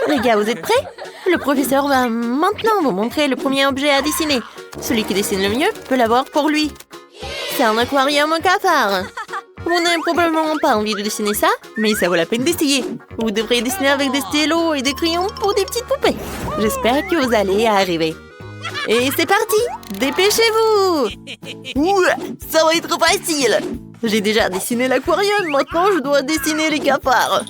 Les gars, vous êtes prêts? Le professeur va maintenant vous montrer le premier objet à dessiner. Celui qui dessine le mieux peut l'avoir pour lui. C'est un aquarium au cafard. Vous n'avez probablement pas envie de dessiner ça, mais ça vaut la peine d'essayer. Vous devrez dessiner avec des stylos et des crayons pour des petites poupées. J'espère que vous allez y arriver. Et c'est parti! Dépêchez-vous! Ouh, ça va être facile! J'ai déjà dessiné l'aquarium, maintenant je dois dessiner les cafards.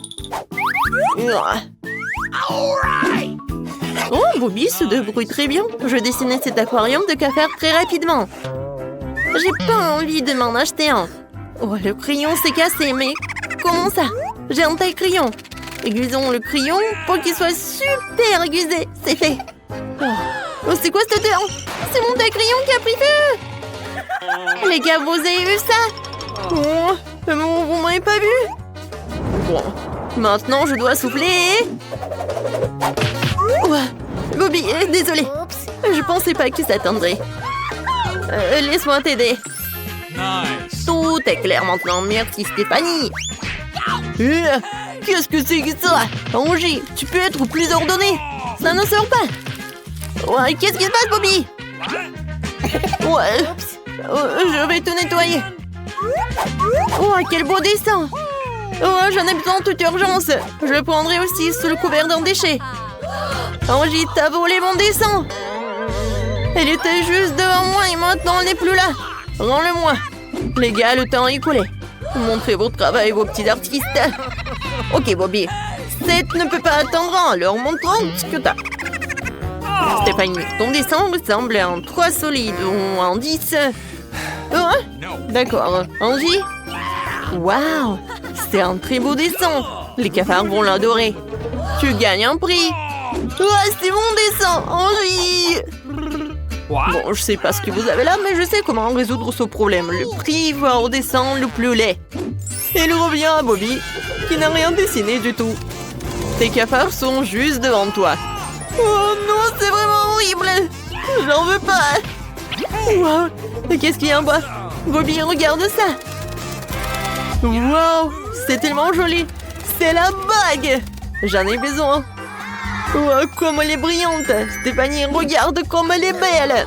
Oh, Bobby se débrouille très bien. Je dessinais cet aquarium de cafards très rapidement. J'ai pas envie de m'en acheter un. Oh, le crayon s'est cassé, mais comment ça? J'ai un taille crayon. Aiguisons le crayon pour qu'il soit super aiguisé. C'est fait. Oh, c'est quoi cette odeur? C'est mon taille crayon qui a pris feu. Les gars, vous avez vu ça? Oh, vous m'avez pas vu? Bon, maintenant je dois souffler. Oh, Bobby, désolé. Je pensais pas que ça tendrait. Laisse-moi t'aider. Nice. Tout est clair maintenant, merci Stéphanie. Qu'est-ce que c'est que ça? Angie, tu peux être plus ordonné. Ça ne sort pas. Ouais, qu'est-ce qui se passe, Bobby? Ouais, je vais tout nettoyer. Oh, quel beau dessin. Oh, j'en ai besoin en toute urgence. Je le prendrai aussi sous le couvert d'un déchet. Angie, t'as volé mon dessin. Elle était juste devant moi et maintenant elle n'est plus là. Rends-le-moi. Les gars, le temps est écoulé. Montrez votre travail, vos petits artistes. Ok, Bobby. 7 ne peut pas attendre, alors montrons ce que t'as. Stéphanie, ton dessin ressemble à un 3 solide ou un 10. Oh, d'accord. Angie? Waouh, c'est un très beau dessin. Les cafards vont l'adorer. Tu gagnes un prix. Oh, c'est mon dessin, Angie. Bon, je sais pas ce que vous avez là, mais je sais comment résoudre ce problème. Le prix va au dessin le plus laid. Et il revient à Bobby, qui n'a rien dessiné du tout. Tes cafards sont juste devant toi. Oh non, c'est vraiment horrible. J'en veux pas. Wow, et qu'est-ce qu'il y a en bas? Bobby, regarde ça. Wow, c'est tellement joli. C'est la bague. J'en ai besoin. Oh, comme elle est brillante. Stéphanie, regarde comme elle est belle.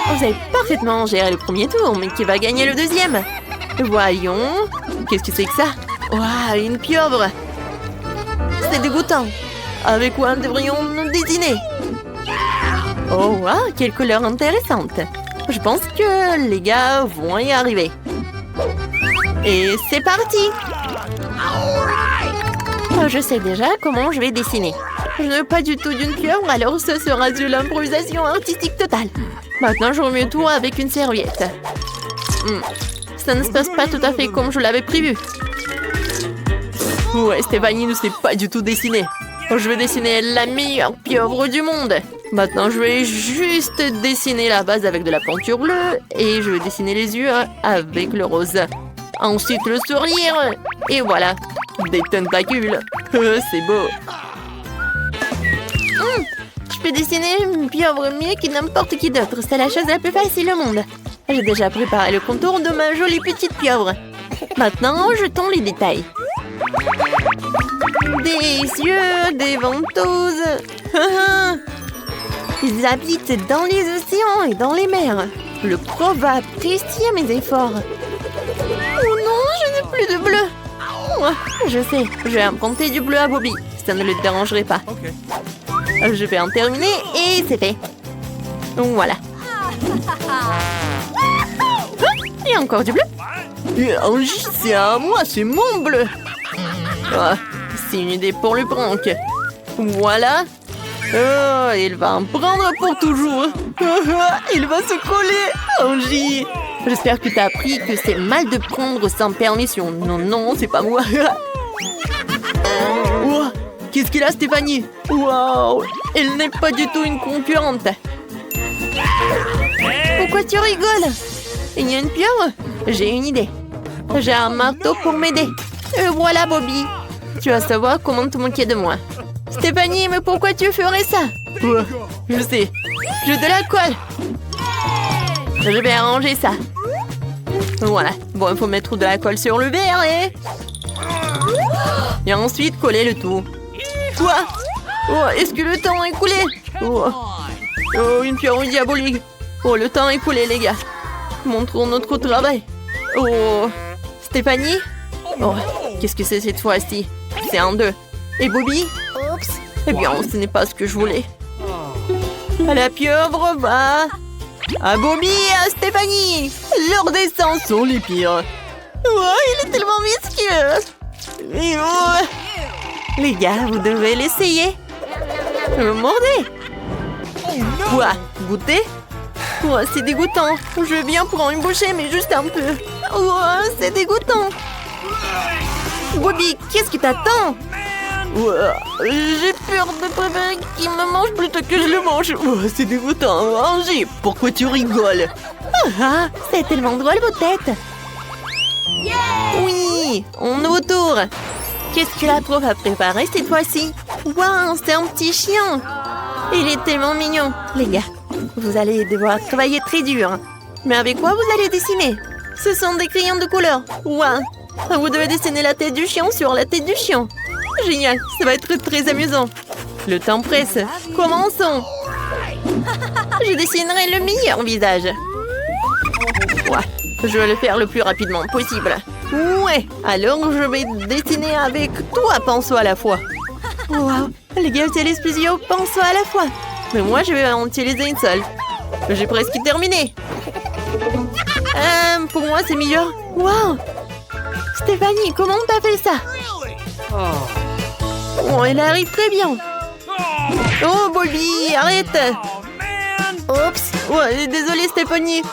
Vous avez parfaitement géré le premier tour, mais qui va gagner le deuxième? Voyons. Qu'est-ce que c'est que ça? Waouh, une pieuvre. C'est dégoûtant. Avec quoi devrions-nous dessiner? Oh, wow, quelle couleur intéressante. Je pense que les gars vont y arriver. Et c'est parti. Oh, je sais déjà comment je vais dessiner. Je ne veux pas du tout d'une pieuvre, alors ce sera de l'improvisation artistique totale. Maintenant, je remue tout avec une serviette. Ça ne se passe pas tout à fait comme je l'avais prévu. Ouais, Stéphanie ne sait pas du tout dessiner. Je vais dessiner la meilleure pieuvre du monde. Maintenant, je vais juste dessiner la base avec de la peinture bleue et je vais dessiner les yeux avec le rose. Ensuite, le sourire. Et voilà, des tentacules. C'est beau. Je peux dessiner une pieuvre mieux que n'importe qui d'autre. C'est la chose la plus facile au monde. J'ai déjà préparé le contour de ma jolie petite pieuvre. Maintenant, jetons les détails. Des yeux, des ventouses. Ils habitent dans les océans et dans les mers. Le prof va apprécier mes efforts. Oh non, je n'ai plus de bleu. Je sais, je vais emprunter du bleu à Bobby. Ça ne le dérangerait pas. Je vais en terminer et c'est fait. Voilà. Il y a encore du bleu. Angie, c'est à moi, c'est mon bleu. C'est une idée pour le prank. Voilà. Il va en prendre pour toujours. Il va se coller. Angie, j'espère que tu as appris que c'est mal de prendre sans permission. Non, non, c'est pas moi. Qu'est-ce qu'il a, Stéphanie? Waouh, elle n'est pas du tout une concurrente. Pourquoi tu rigoles? Il y a une pieuvre? J'ai une idée. J'ai un marteau pour m'aider. Et voilà, Bobby. Tu vas savoir comment te moquer de moi. Stéphanie, mais pourquoi tu ferais ça? Je sais. J'ai de la colle. Je vais arranger ça. Voilà. Bon, il faut mettre de la colle sur le verre et... Et ensuite, coller le tout. Quoi? Oh, est-ce que le temps est écoulé? Oh. Oh, une pyramide diabolique. Oh, le temps est écoulé, les gars. Montrons notre travail. Oh, Stéphanie? Oh, qu'est-ce que c'est cette fois-ci? C'est en deux. Et Bobby? Oups. Eh bien, ce n'est pas ce que je voulais. À la pieuvre, va. À Bobby et à Stéphanie. Leurs dessins sont les pires. Oh, il est tellement visqueux. Et oh. Les gars, vous devez l'essayer. Mordez. Quoi? Goûter? Oh, c'est dégoûtant. Je veux bien prendre une bouchée, mais juste un peu. Oh, c'est dégoûtant. Bobby, qu'est-ce qui t'attend? Oh, j'ai peur de préférer qu'il me mange plutôt que je le mange. Oh, c'est dégoûtant. Angie, pourquoi tu rigoles? Ah, c'est tellement drôle, vos têtes. Oui, on est au tour. Qu'est-ce que la prof a préparé cette fois-ci? Waouh, c'est un petit chien. Il est tellement mignon. Les gars, vous allez devoir travailler très dur. Mais avec quoi vous allez dessiner? Ce sont des crayons de couleur. Waouh, vous devez dessiner la tête du chien sur la tête du chien. Génial, ça va être très amusant. Le temps presse. Commençons. Je dessinerai le meilleur visage. Ouais, je vais le faire le plus rapidement possible. Ouais, alors je vais dessiner avec trois pinceaux à la fois. Wow, les gars utilisent plusieurs pinceaux à la fois. Mais moi, je vais en utiliser une seule. J'ai presque terminé. Pour moi, c'est meilleur. Wow, Stéphanie, comment t'as fait ça? Oh, elle arrive très bien. Oh, Bobby, arrête. Oups. Ouais, désolée, Stéphanie.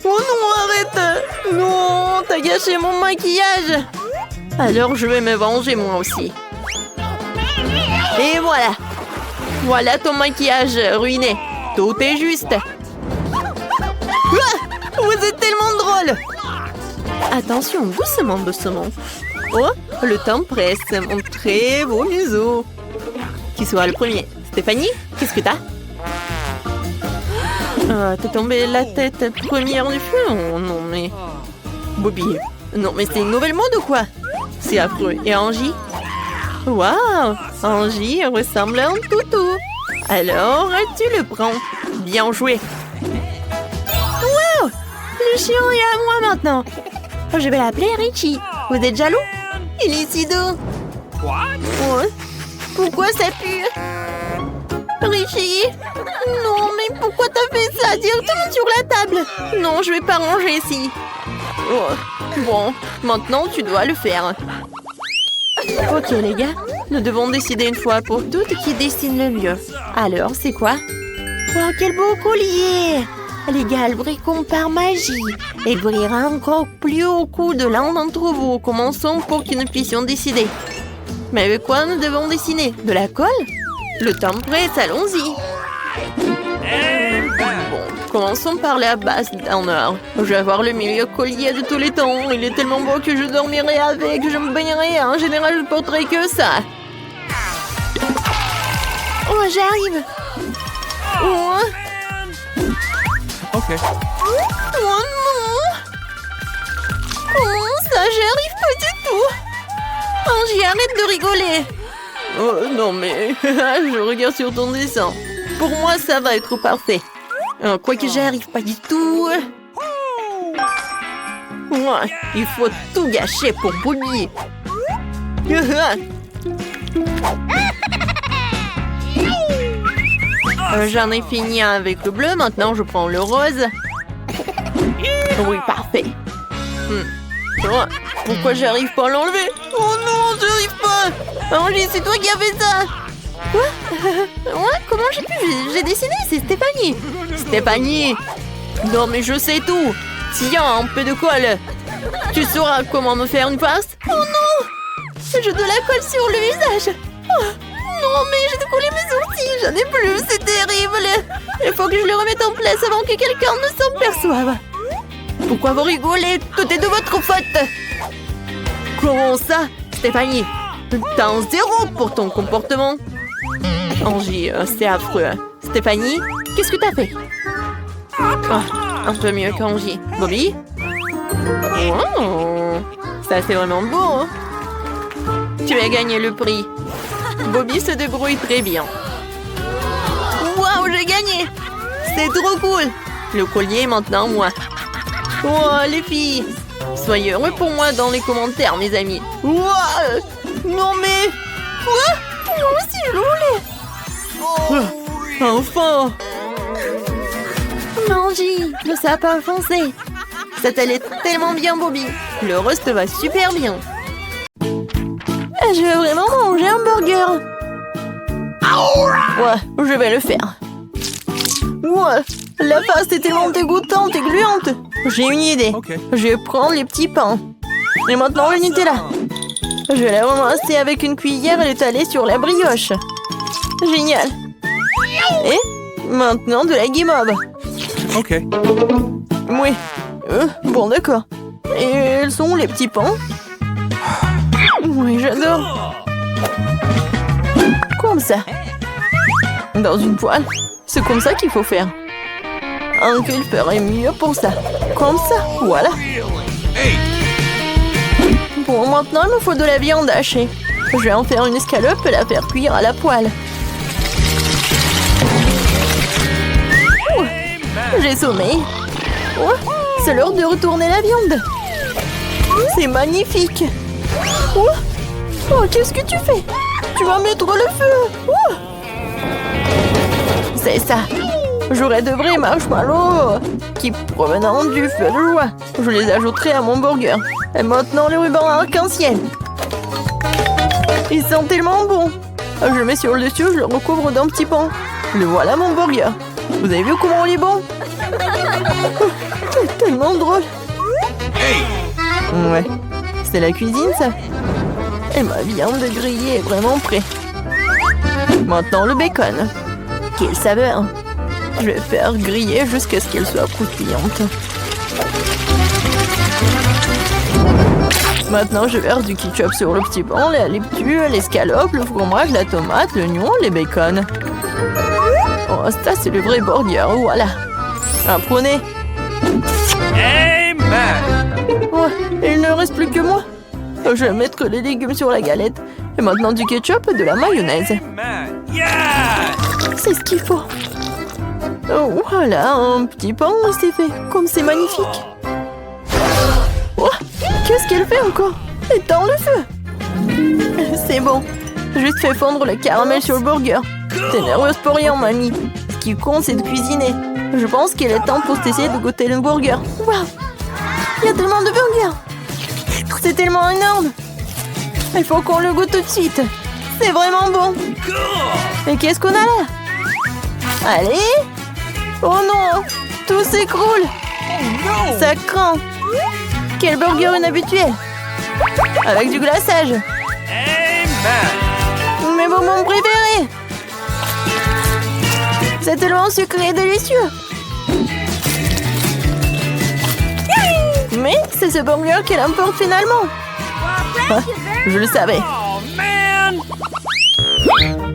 Oh non, arrête. Non, t'as gâché mon maquillage. Alors, je vais me venger moi aussi. Et voilà. Voilà ton maquillage ruiné. Tout est juste. Ah, vous êtes tellement drôle. Attention, doucement, doucement. Oh, le temps presse. Mon très beau museau. Qui sera le premier? Stéphanie, qu'est-ce que t'as? Ah, t'es tombée la tête première du feu? Oh non, mais... Bobby. Non, mais c'est une nouvelle mode ou quoi? C'est affreux. Et Angie? Waouh! Angie ressemble à un toutou. Alors, tu le prends. Bien joué. Waouh! Le chien est à moi maintenant. Je vais l'appeler Richie. Vous êtes jaloux? Il est si doux. Oh, pourquoi ça pue? Richie? Non, mais pourquoi t'as fait ça directement sur la table? Non, je vais pas ranger ici. Oh, bon, maintenant tu dois le faire. Ok les gars, nous devons décider une fois pour toutes qui dessine le mieux. Alors, c'est quoi? Wow, quel beau collier! Les gars, le bricot par magie et brillera encore plus au cou de l'un d'entre vous. Commençons pour que nous puissions décider. Mais avec quoi nous devons dessiner? De la colle? Le temps presse, allons-y. Bon, commençons par la base d'honneur. Je vais avoir le meilleur collier de tous les temps. Il est tellement beau que je dormirai avec, je me baignerai. En général, je porterai que ça. Oh, j'arrive. Oh. Ok. Oh non. Comment ça, j'arrive pas du tout. Angie, arrête de rigoler. Oh non mais, je regarde sur ton dessin. Pour moi, ça va être parfait. Quoique j'arrive pas du tout. Ouais, il faut tout gâcher pour Bobby. J'en ai fini avec le bleu, maintenant je prends le rose. Oui, parfait. Oh, pourquoi j'arrive pas à l'enlever? Oh non, j'arrive pas. Angie, c'est toi qui as fait ça. Quoi? Ouais, comment j'ai pu? J'ai dessiné, c'est Stéphanie. Stéphanie. Non mais je sais tout. Tiens, un peu de colle. Tu sauras comment me faire une face? Oh non. J'ai de la colle sur le visage. Oh, non mais j'ai décollé mes sourcils. J'en ai plus, c'est terrible. Il faut que je le remette en place avant que quelqu'un ne s'en perçoive. Pourquoi vous rigolez? Tout est de votre faute. Comment ça, Stéphanie? T'as un 0 pour ton comportement. Angie, c'est affreux. Stéphanie, qu'est-ce que t'as fait? Un peu mieux qu'Angie. Bobby? Wow, ça c'est vraiment beau. Tu as gagné le prix. Bobby se débrouille très bien. Waouh, j'ai gagné! C'est trop cool! Le collier est maintenant moi. Oh, les filles! Soyez heureux pour moi dans les commentaires, mes amis. Waouh! Non mais... Quoi? Moi aussi, je le voulais! Enfin! Mangy, le sapin foncé. Ça t'allait tellement bien, Bobby. Le roast va super bien. Je veux vraiment manger un burger. Ouais, je vais le faire. Ouais, la pâte est tellement dégoûtante et gluante. J'ai une idée. Okay. Je vais prendre les petits pains. Et maintenant le Nutella. Je vais la ramasser avec une cuillère et l'étaler sur la brioche. Génial. Et maintenant de la guimauve. Ok. Oui. Bon, d'accord. Et elles sont où, les petits pains? Oui, j'adore. Comme ça. Dans une poêle. C'est comme ça qu'il faut faire. Un qu'il ferait mieux pour ça. Comme ça, voilà. Hey. Bon, maintenant, il me faut de la viande hachée. Je vais en faire une escalope et la faire cuire à la poêle. Ouh, j'ai sommeil. Oh, c'est l'heure de retourner la viande. C'est magnifique. Oh, oh, qu'est-ce que tu fais? Tu vas mettre le feu. Oh. C'est ça. J'aurai de vrais marshmallows qui provenant du feu de joie. Je les ajouterai à mon burger. Et maintenant les rubans arc-en-ciel. Ils sont tellement bons. Je le mets sur le dessus, je le recouvre d'un petit pain. Le voilà mon burger. Vous avez vu comment il est bon? C'est tellement drôle. Ouais, c'est la cuisine ça. Et ma viande grillée est vraiment prête. Maintenant le bacon. Quelle saveur! Je vais faire griller jusqu'à ce qu'elle soit croustillante. Maintenant, je verse du ketchup sur le petit pain, la laitue, l'escalope, le fromage, la tomate, l'oignon, les bacon. Oh, ça, c'est le vrai burger, voilà. Apprenez. Amen. Ouais, il ne reste plus que moi. Je vais mettre les légumes sur la galette. Et maintenant du ketchup et de la mayonnaise. Amen. Yes. C'est ce qu'il faut. Oh, voilà, un petit pain, c'est fait. Comme c'est magnifique. Oh, qu'est-ce qu'elle fait encore? Éteins le feu. C'est bon. Juste fais fondre le caramel sur le burger. T'es nerveuse pour rien, mamie. Ce qui compte, c'est de cuisiner. Je pense qu'il est temps pour t'essayer de goûter le burger. Waouh! Il y a tellement de burgers. C'est tellement énorme. Il faut qu'on le goûte tout de suite. C'est vraiment bon. Et qu'est-ce qu'on a là? Allez! Oh non! Tout s'écroule! Ça craint! Quel burger inhabituel! Avec du glaçage! Amen. Mes bonbons préférés! C'est tellement sucré et délicieux! Mais c'est ce burger qui l'emporte finalement! Ah, je le savais! Oh man.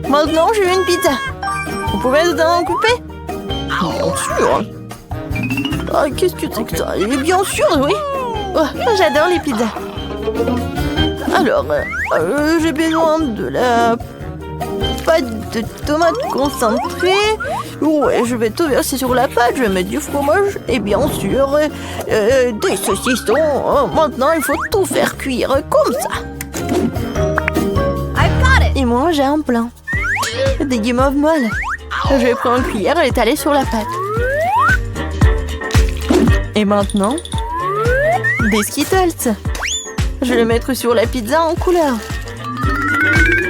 Maintenant, je veux une pizza! Vous pouvez nous en couper? Bien sûr! Ah, qu'est-ce que c'est que ça? Et bien sûr, oui! Oh, j'adore les pizzas! Alors, j'ai besoin de la pâte de tomate concentrée. Ouais, je vais tout verser sur la pâte. Je vais mettre du fromage et bien sûr des saucissons. Oh, maintenant, il faut tout faire cuire comme ça. Et moi, j'ai un plan. Des guimauves molles. Je vais prendre une cuillère et l'étaler sur la pâte. Et maintenant, des Skittles. Je vais les mettre sur la pizza en couleur.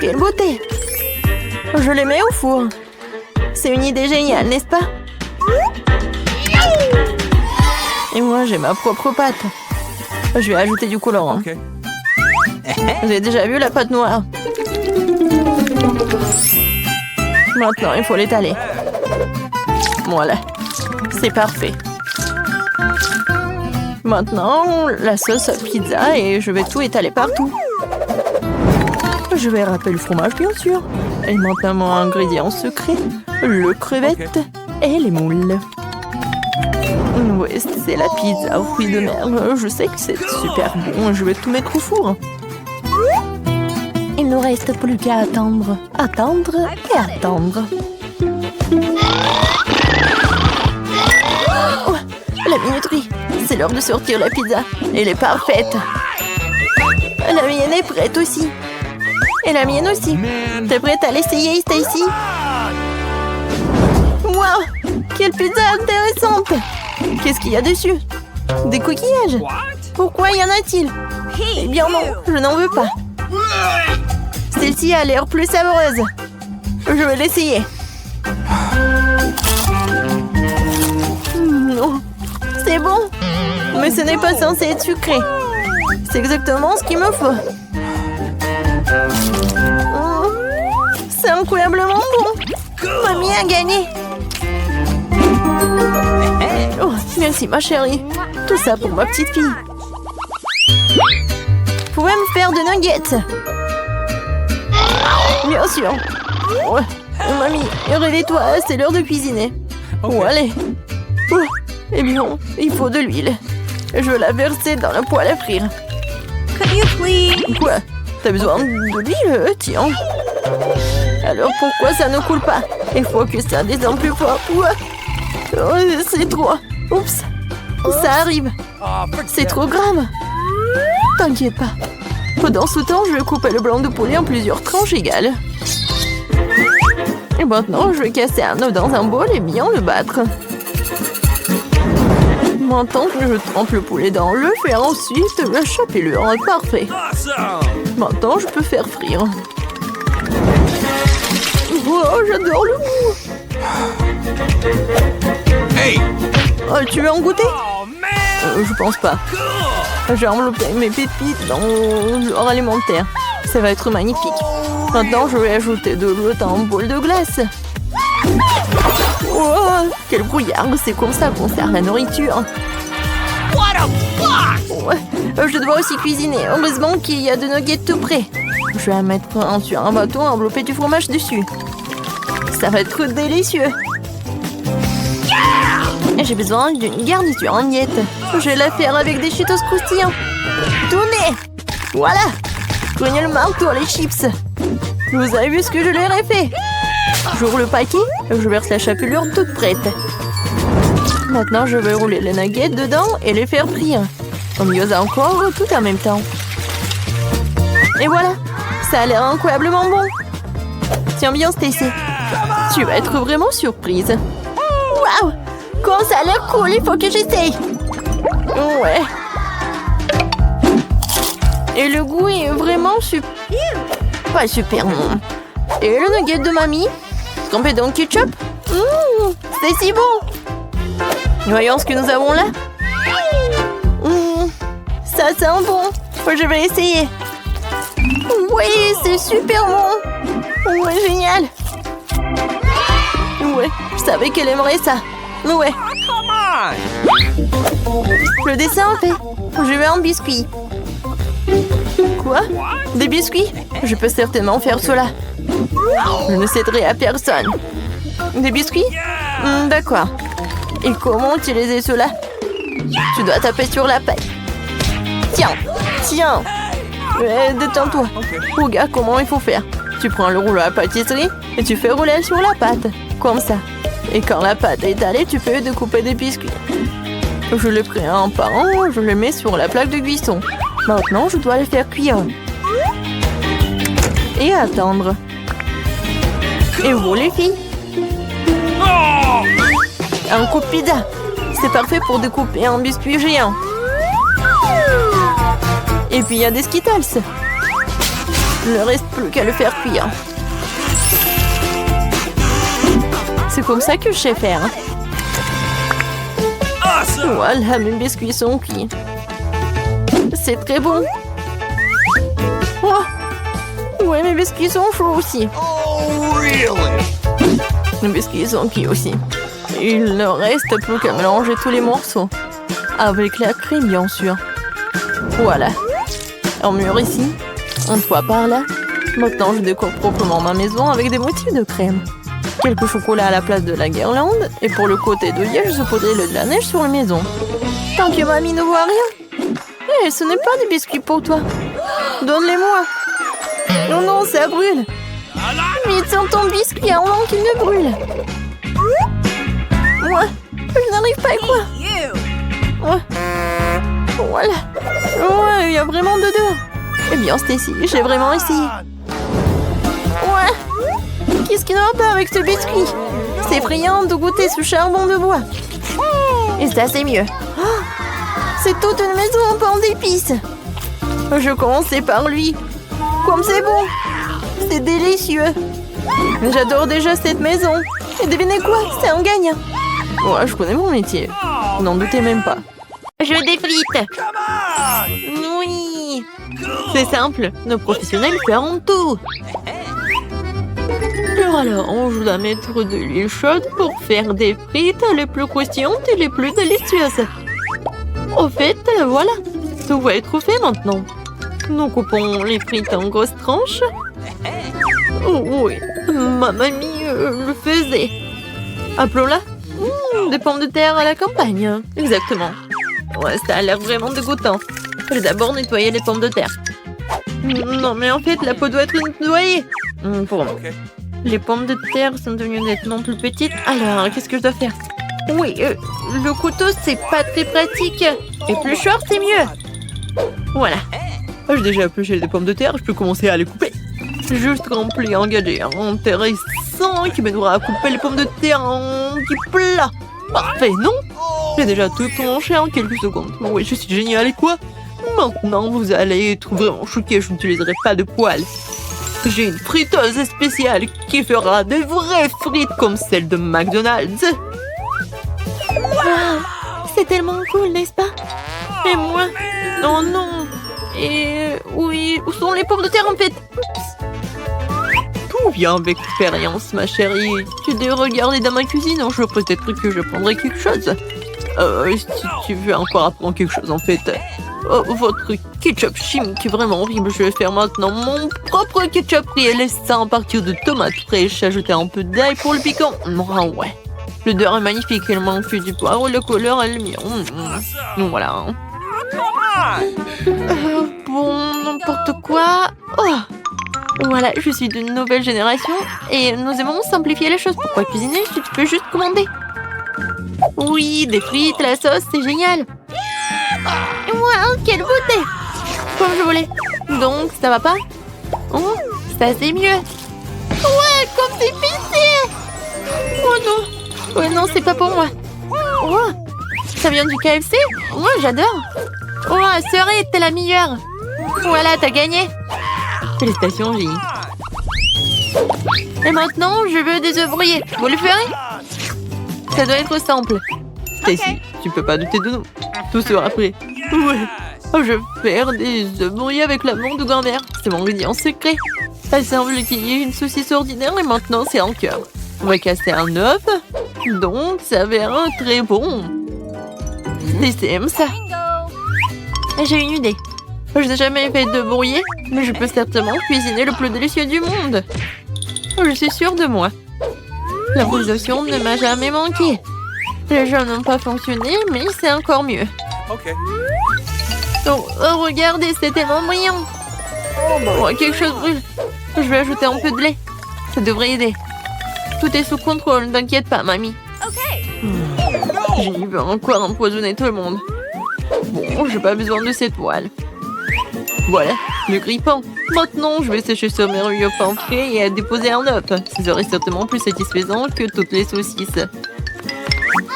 Quelle beauté! Je les mets au four. C'est une idée géniale, n'est-ce pas? Et moi, j'ai ma propre pâte. Je vais ajouter du colorant. Okay. J'ai déjà vu la pâte noire. Maintenant, il faut l'étaler. Voilà. C'est parfait. Maintenant, la sauce à pizza et je vais tout étaler partout. Je vais râper le fromage, bien sûr. Et maintenant, mon ingrédient secret, le crevette et les moules. Oui, c'est la pizza aux fruits de mer. Je sais que c'est super bon. Je vais tout mettre au four. Il ne reste plus qu'à attendre, attendre et attendre. Oh, la minuterie. C'est l'heure de sortir la pizza. Elle est parfaite. La mienne est prête aussi. Et la mienne aussi. T'es prête à l'essayer, Stacy? Wow! Quelle pizza intéressante! Qu'est-ce qu'il y a dessus? Des coquillages? Pourquoi y en a-t-il? Eh bien non, je n'en veux pas. Celle-ci a l'air plus savoureuse. Je vais l'essayer. Non, c'est bon. Mais ce n'est pas censé être sucré. C'est exactement ce qu'il me faut. C'est incroyablement bon. Mamie a gagné. Oh, merci ma chérie. Tout ça pour ma petite fille. Vous pouvez me faire de nuggets? Bien sûr. Ouais. Mamie, réveille-toi, c'est l'heure de cuisiner. Oh, allez. Oh, eh bien, il faut de l'huile. Je vais la verser dans le poêle à frire. Quoi? T'as besoin de l'huile? Tiens. Alors pourquoi ça ne coule pas? Il faut que ça descende plus fort. Ouais. Oh, c'est trop. Oups. Ça arrive. C'est trop grave. T'inquiète pas. Pendant ce temps, je vais couper le blanc de poulet en plusieurs tranches égales. Et maintenant, je vais casser un œuf dans un bol et bien le battre. Maintenant, je trempe le poulet dans l'œuf et ensuite la chapelure. Parfait. Maintenant, je peux faire frire. Oh, j'adore le goût. Hey! Oh, tu veux en goûter? Oh, man! Je pense pas. J'ai enveloppé mes pépites dans leur alimentaire. Ça va être magnifique. Maintenant, je vais ajouter de l'eau dans un bol de glace. Oh, quel brouillard! C'est comme ça qu'on sert la nourriture. What a fuck! Ouais, je dois aussi cuisiner. Heureusement qu'il y a de nuggets tout près. Je vais mettre sur un bâton et envelopper du fromage dessus. Ça va être délicieux. Et j'ai besoin d'une garniture en miettes. Je vais la faire avec des Cheetos croustillants. Tournez! Voilà! Prenez le marteau, les chips. Vous avez vu ce que je leur ai fait? J'ouvre le paquet, je verse la chapelure toute prête. Maintenant, je vais rouler les nuggets dedans et les faire frire. Au mieux encore, tout en même temps. Et voilà! Ça a l'air incroyablement bon. Tiens bien, Stacy. Tu vas être vraiment surprise. Waouh! Quand ça a l'air cool, il faut que j'essaye. Ouais. Et le goût est vraiment super... Pas super, non. Et le nugget de mamie? Trempé dans le ketchup? C'est si bon! Voyons ce que nous avons là. Ça sent bon. Je vais essayer. Oui, c'est super bon. Ouais, génial. Ouais, je savais qu'elle aimerait ça. Ouais. Le dessin en fait. Je veux un biscuit. Quoi? Des biscuits? Je peux certainement faire cela. Je ne céderai à personne. Des biscuits? D'accord. Et comment utiliser cela? Tu dois taper sur la pâte. Tiens, tiens. Détends-toi. Regarde comment il faut faire. Tu prends le rouleau à pâtisserie et tu fais rouler sur la pâte. Comme ça. Et quand la pâte est étalée, tu peux découper des biscuits. Je les prends un par un, je les mets sur la plaque de cuisson. Maintenant, je dois les faire cuire. Et attendre. Et vous, les filles? Un coup de pizza. C'est parfait pour découper un biscuit géant. Et puis, il y a des Skittles. Il ne reste plus qu'à le faire cuire. C'est comme ça que je sais faire. Voilà, mes biscuits sont cuits. C'est très bon. Oh. Ouais, mes biscuits sont chauds aussi. Oh, really? Les biscuits sont cuits aussi. Il ne reste plus qu'à mélanger tous les morceaux. Avec la crème, bien sûr. Voilà. Un mur ici. Un toit par là. Maintenant, je décore proprement ma maison avec des motifs de crème. Quelques chocolats à la place de la guirlande. Et pour le côté de liège, je poudrai de la neige sur la maison. Tant que mamie ne voit rien. Ce n'est pas des biscuits pour toi. Donne-les-moi. Oh non, ça brûle. Mais tiens ton biscuit avant qu'il ne brûle. Moi, je n'arrive pas à quoi. Ouais. Voilà. Ouais, il y a vraiment dedans. Eh bien, Stacy, j'ai vraiment essayé. Ouais. Qu'est-ce qui ne va pas avec ce biscuit? C'est effrayant de goûter ce charbon de bois. Et ça, c'est mieux. Oh, c'est toute une maison en pain d'épices. Je commençais par lui. Comme c'est bon. C'est délicieux. J'adore déjà cette maison. Et devinez quoi? C'est un gagnant. Ouais, je connais mon métier. N'en doutez même pas. Je veux des frites. Oui. C'est simple. Nos professionnels feront tout. Alors, je dois mettre de l'huile chaude pour faire des frites les plus croustillantes et les plus délicieuses. Au fait, voilà. Tout va être fait maintenant. Nous coupons les frites en grosses tranches. Oh, oui, ma mamie le faisait. Appelons-la. Des pommes de terre à la campagne. Exactement. Ouais, ça a l'air vraiment dégoûtant. Je vais d'abord nettoyer les pommes de terre. Non, mais en fait, la peau doit être nettoyée. Pour moi. Les pommes de terre sont devenues nettement plus petites. Alors, qu'est-ce que je dois faire? Oui, le couteau, c'est pas très pratique. Et plus short, c'est mieux. Voilà. J'ai déjà épluché des pommes de terre, je peux commencer à les couper. Juste rempli, engagé, intéressant, qui m'aidera à couper les pommes de terre en petits plats. Parfait, non? J'ai déjà tout tranché en quelques secondes. Oui, je suis génial, et quoi? Maintenant, vous allez être vraiment choqués, je n'utiliserai pas de poêle. J'ai une friteuse spéciale qui fera de vraies frites comme celle de McDonald's. Wow, c'est tellement cool, n'est-ce pas? Et moi? Oh non. Et oui, où sont les pommes de terre en fait? Tout vient avec l'expérience, ma chérie. Tu devrais regarder dans ma cuisine, je peut-être que je prendrai quelque chose. Si tu veux encore apprendre quelque chose en fait. Oh, votre ketchup chimique est vraiment horrible. Je vais faire maintenant mon propre ketchup réel sain à partir de tomates fraîches. Ajouter un peu d'ail pour le piquant. Ah ouais. L'odeur est magnifique. Il manque du poivre. La couleur est mignon. Voilà. Bon, n'importe quoi. Oh. Voilà, je suis d'une nouvelle génération et nous aimons simplifier les choses. Pourquoi cuisiner si tu peux juste commander? Oui, des frites, la sauce, c'est génial. Wow, quelle beauté! Comme je voulais. Donc, ça va pas? Oh, ça c'est mieux. Ouais, comme c'est épicé! Oh non! Ouais, non, c'est pas pour moi. Oh, ça vient du KFC? Moi, j'adore. Oh, Cerise, t'es la meilleure. Voilà, t'as gagné. Félicitations, J. Et maintenant, je veux des œufs brouillés. Vous le ferez? Ça doit être simple. Stacy, tu peux pas douter de nous. Tout sera prêt. Ouais. Je vais faire des œufs brouillés avec l'amour de grand-mère. C'est mon ingrédient secret. Il semble qu'il y ait une saucisse ordinaire et maintenant c'est en cœur. On va casser un œuf. Donc ça verra très bon. Laissez-moi ça. J'ai une idée. Je n'ai jamais fait de brouillé, mais je peux certainement cuisiner le plus délicieux du monde. Je suis sûre de moi. L'improvisation ne m'a jamais manqué. Les jeux n'ont pas fonctionné, mais c'est encore mieux. Oh, regardez, c'est tellement brillant. Oh, quelque chose brûle. Je vais ajouter un peu de lait. Ça devrait aider. Tout est sous contrôle, ne t'inquiète pas, mamie. J'y veux encore empoisonner tout le monde. Bon, j'ai pas besoin de cette toile. Voilà, le grille-pain. Maintenant, je vais sécher ce merveilleux pain frais et déposer un œuf. Ce serait certainement plus satisfaisant que toutes les saucisses.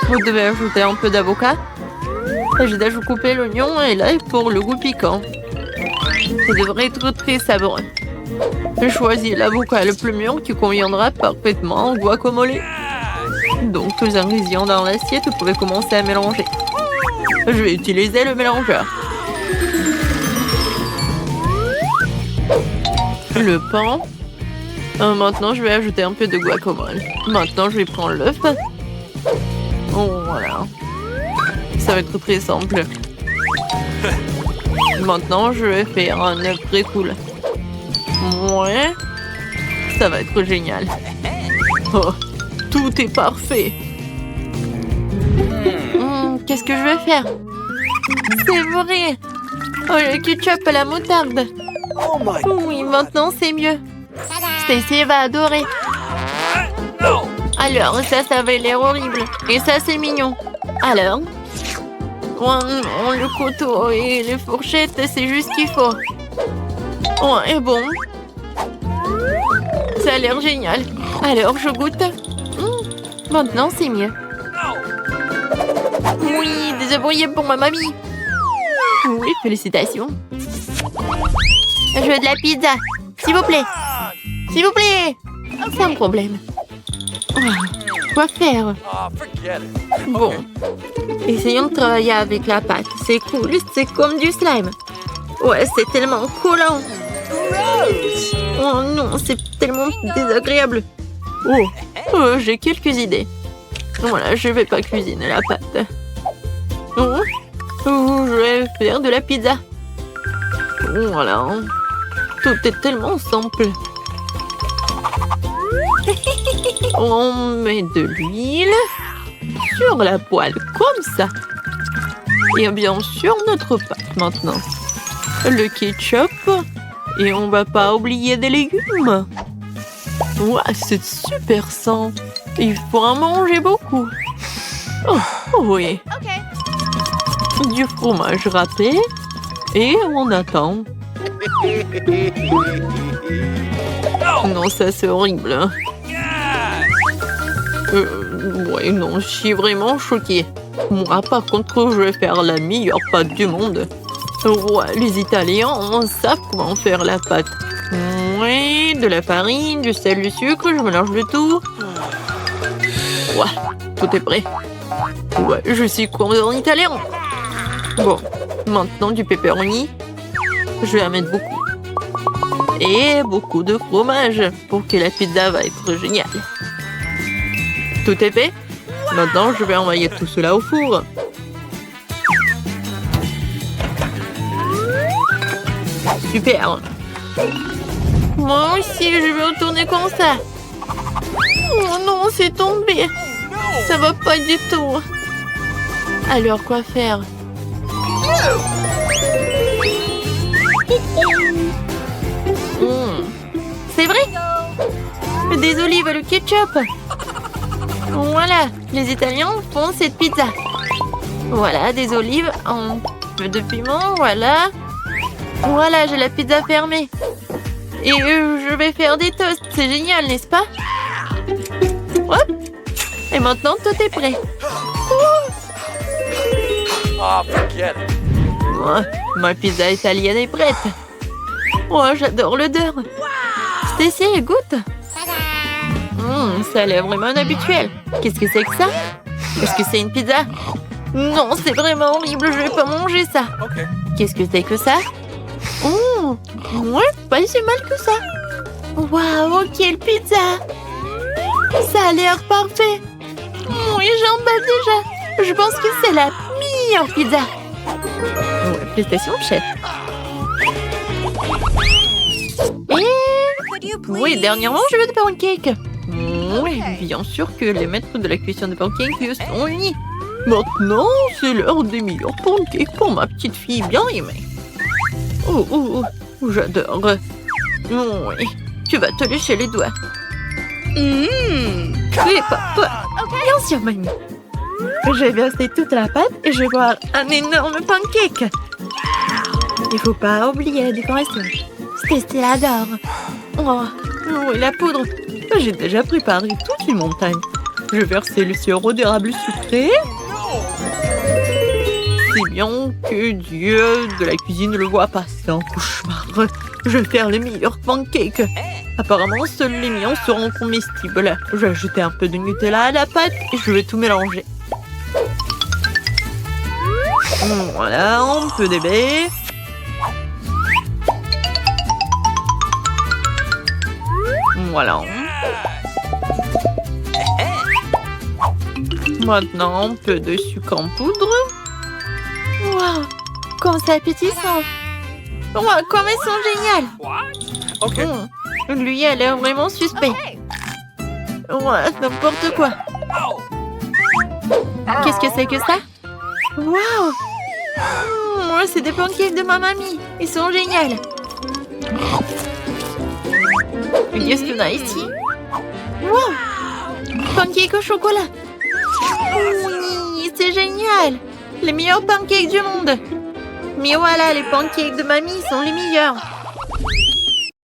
Vous devez ajouter un peu d'avocat. J'ai déjà coupé l'oignon et l'ail pour le goût piquant. Ça devrait être très savoureux. J'ai choisi l'avocat le plus mûr qui conviendra parfaitement au guacamole. Donc, tous les ingrédients dans l'assiette, vous pouvez commencer à mélanger. Je vais utiliser le mélangeur. Le pain. Maintenant, je vais ajouter un peu de guacamole. Maintenant, je vais prendre l'œuf. Oh, voilà. Ça va être très simple. Maintenant, je vais faire un œuf très cool. Ouais. Ça va être génial. Oh, tout est parfait. Qu'est-ce que je vais faire? C'est vrai. Oh, le ketchup à la moutarde. Oh my. Oui, maintenant c'est mieux. Stacy va adorer. No. Alors, ça avait l'air horrible. Et ça, c'est mignon. Alors oh, non, le couteau et les fourchettes, c'est juste ce qu'il faut. Oh, et bon. Ça a l'air génial. Alors, je goûte. Maintenant, c'est mieux. Oui, des œufs pour ma mamie. Oui, félicitations. Je veux de la pizza. S'il vous plaît. S'il vous plaît. C'est un problème. Quoi faire? Ah, forget it. Bon. Essayons de travailler avec la pâte. C'est cool, c'est comme du slime. Ouais, c'est tellement collant. Oh non, c'est tellement désagréable. J'ai quelques idées. Voilà, je vais pas cuisiner la pâte. Je vais faire de la pizza. Voilà. Tout est tellement simple. On met de l'huile sur la poêle, comme ça. Et bien sûr, notre pâte maintenant. Le ketchup. Et on va pas oublier des légumes. Ouah, c'est super sain. Il faut en manger beaucoup. Oh oui. Du fromage râpé. Et on attend. Non, ça c'est horrible. Hein. Ouais, non, je suis vraiment choquée. Moi, par contre, je vais faire la meilleure pâte du monde. Ouais, les Italiens savent comment faire la pâte. Oui, de la farine, du sel, du sucre, je mélange le tout. Ouais, tout est prêt. Ouais, je suis comme en italien. Bon, maintenant du pepperoni. Je vais en mettre beaucoup. Et beaucoup de fromage pour que la pizza va être géniale. Tout est fait. Maintenant, je vais envoyer tout cela au four. Super. Moi aussi, je vais retourner comme ça. Oh non, c'est tombé. Ça va pas du tout. Alors, quoi faire? C'est vrai? Des olives et le ketchup. Voilà, les Italiens font cette pizza. Voilà, des olives, un peu de piment, voilà. Voilà, j'ai la pizza fermée. Et je vais faire des toasts, c'est génial, n'est-ce pas? Hop. Et maintenant, tout est prêt. Ah, forget it. Ouais, ma pizza italienne est prête. Oh, j'adore l'odeur. Stacy, goûte. Ça a l'air vraiment inhabituel. Qu'est-ce que c'est que ça? Est-ce que c'est une pizza? Non, c'est vraiment horrible, je vais pas manger ça. Okay. Qu'est-ce que c'est que ça? Ouais, pas si mal que ça. Waouh, quelle pizza! Ça a l'air parfait. Oui, j'en bats déjà. Je pense que c'est la meilleure pizza. Ouais, félicitations, chef. Et... oui, dernièrement, je veux des pancakes. Oui, bien sûr que les maîtres de la cuisson de pancakes sont unis. Maintenant, c'est l'heure des meilleurs pancakes pour ma petite fille bien aimée. J'adore. Oui, tu vas te lécher les doigts. Oui, papa. Bien sûr, mamie. Je vais verser toute la pâte et je vais boire un énorme pancake. Il faut pas oublier la décoration. Stacy l'adore. Oui, la poudre. J'ai déjà préparé toute une montagne. Je vais verser le sirop d'érable sucré. C'est bien que Dieu de la cuisine ne le voit pas. C'est un cauchemar. Je vais faire les meilleurs pancakes. Apparemment, seuls les miens seront comestibles. Je vais ajouter un peu de Nutella à la pâte et je vais tout mélanger. Voilà, un peu de baie. Voilà. Maintenant, un peu de sucre en poudre. Waouh, comme c'est appétissant. Waouh, comme elles sont géniales. What? Okay. Lui a l'air vraiment suspect. Ouais, n'importe quoi. Qu'est-ce que c'est que ça? Waouh! C'est des pancakes de ma mamie. Ils sont géniaux. Qu'est-ce qu'on a ici? Wow! Pancake au chocolat. Oui, c'est génial. Les meilleurs pancakes du monde. Mais voilà, les pancakes de mamie sont les meilleurs.